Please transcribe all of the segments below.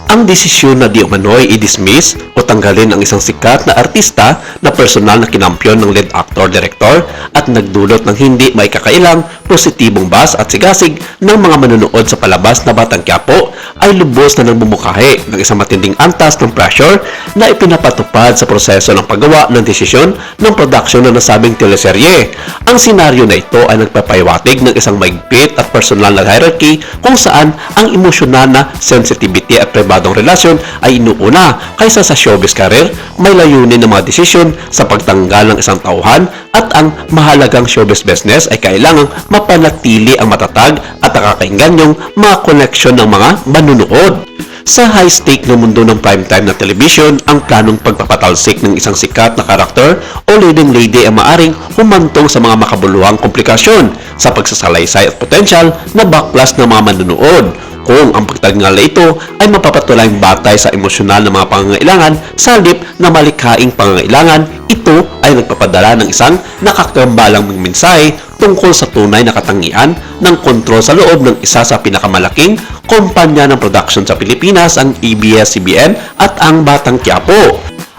Ang desisyon na di umano'y i-dismiss o tanggalin ang isang sikat na artista na personal na kinampyon ng lead actor-director at nagdulot ng hindi maikakailang positibong buzz at sigasig ng mga manonood sa palabas na Batang Quiapo ay lubos na nagmumukhahi ng isang matinding antas ng pressure na ipinapatupad sa proseso ng paggawa ng desisyon ng production ng nasabing teleserye. Ang senaryo na ito ay nagpapahiwatig ng isang maigpit at personal na hierarchy kung saan ang emosyonal na sensitivity at pribadong relasyon ay inuuna kaysa sa showbiz career. May layunin ng mga desisyon sa pagtanggal ng isang tauhan at ang mahalagang showbiz business ay kailangang mapanatili ang matatag at nakakainganyong mga koneksyon ng mga manunood. Sa high-stake na mundo ng primetime na television, ang planong pagpapatalsik ng isang sikat na karakter o leading lady ay maaring humantong sa mga makabuluhang komplikasyon sa pagsasalaysay at potensyal na backlash ng mga manunood. Kung ang pagtanggal na ito ay mapapatulayang batay sa emosyonal na mga pangangailangan sa halip na malikhaing pangangailangan, ito ay nagpapadala ng isang nakakabalang mensahe tungkol sa tunay na katangian ng kontrol sa loob ng isa sa pinakamalaking kumpanya ng production sa Pilipinas, ang ABS-CBN at ang Batang Quiapo.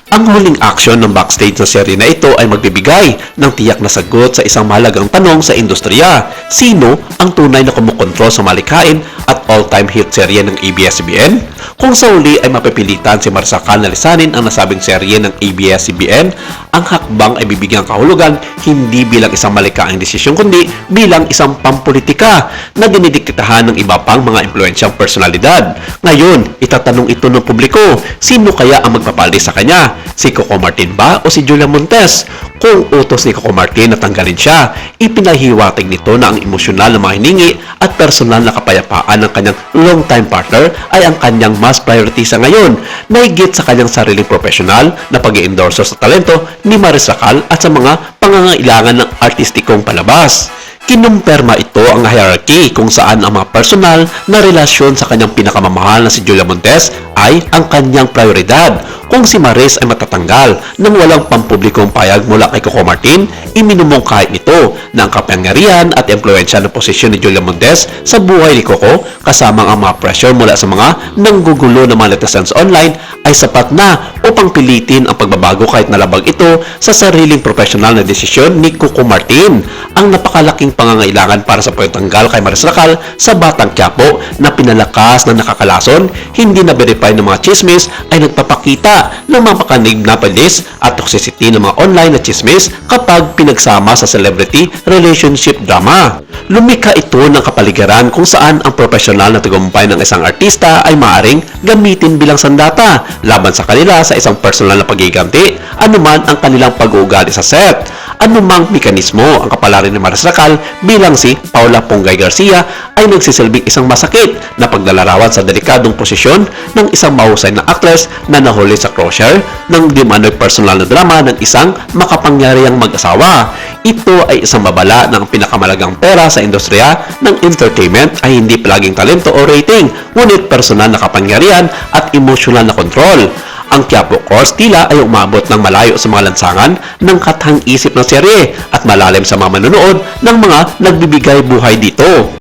Ang huling aksyon ng backstage na serye na ito ay magbibigay ng tiyak na sagot sa isang mahalagang tanong sa industriya. Sino ang tunay na kumukontrol sa malikhain at all-time hit serye ng ABS-CBN? Kung sa huli ay mapipilitan si Mariscal na lisanin ang nasabing serye ng ABS-CBN, ang hakbang ay bibigyang kahulugan hindi bilang isang malikhaing desisyon kundi bilang isang pampolitika na dinidiktitahan ng iba pang mga impluensyang personalidad. Ngayon, itatanong ito ng publiko, sino kaya ang magpapalis sa kanya? Si Coco Martin ba o si Julia Montes? Kung utos ni Coco Martin na tanggalin siya, ipinahiwatig nito na ang emosyonal na mga hiningi at personal na kapayapaan ng kanyang long-time partner ay ang kanyang mas priority sa ngayon, mahigit sa kanyang sariling profesional na pag-i-endorso sa talento ni Mariscal at sa mga pangangailangan ng artistikong palabas. Kinumpirma ito ang hierarchy kung saan ang mga personal na relasyon sa kanyang pinakamamahal na si Julia Montes ay ang kanyang prioridad. Kung si Maris ay matatanggal nang walang pampublikong payag mula kay Coco Martin, iminumungkahi nito na ang kapangyarihan at impluensya ng posisyon ni Julia Montes sa buhay ni Coco kasama ang mga pressure mula sa mga nanggugulo ng mga netizens online ay sapat na upang pilitin ang pagbabago kahit nalabag ito sa sariling profesional na desisyon ni Coco Martin. Ang napakalaking pangangailangan para sa pagtanggal kay Mariscal sa Batang Quiapo na pinalakas na nakakalason, hindi na verify ng mga chismis ay nagpapakita ng mga pakanig na palis at toxicity ng mga online na chismis kapag pinagsama sa celebrity relationship drama. Lumikha ito ng kapaligiran kung saan ang profesional na tagumpay ng isang artista ay maaaring gamitin bilang sandata laban sa kanila sa isang personal na pagiganti, anuman ang kanilang pag-uugali sa set. Anumang mekanismo ang kapalaran ni Mariscal bilang si Paula Pungay Garcia ay nagsisilbing isang masakit na paglalarawan sa delikadong posisyon ng isang mahusay na actress na nahuli sa crosshare ng di-umano'y personal na drama ng isang makapangyarihang mag-asawa. Ito ay isang babala ng pinakamalagang pera sa industriya ng entertainment ay hindi palaging talento o rating, ngunit personal na kapangyarihan at emosyonal na kontrol. Ang Quiapo Course tila ay umabot ng malayo sa mga lansangan ng kathang-isip ng serye at malalim sa mga manonood ng mga nagbibigay buhay dito.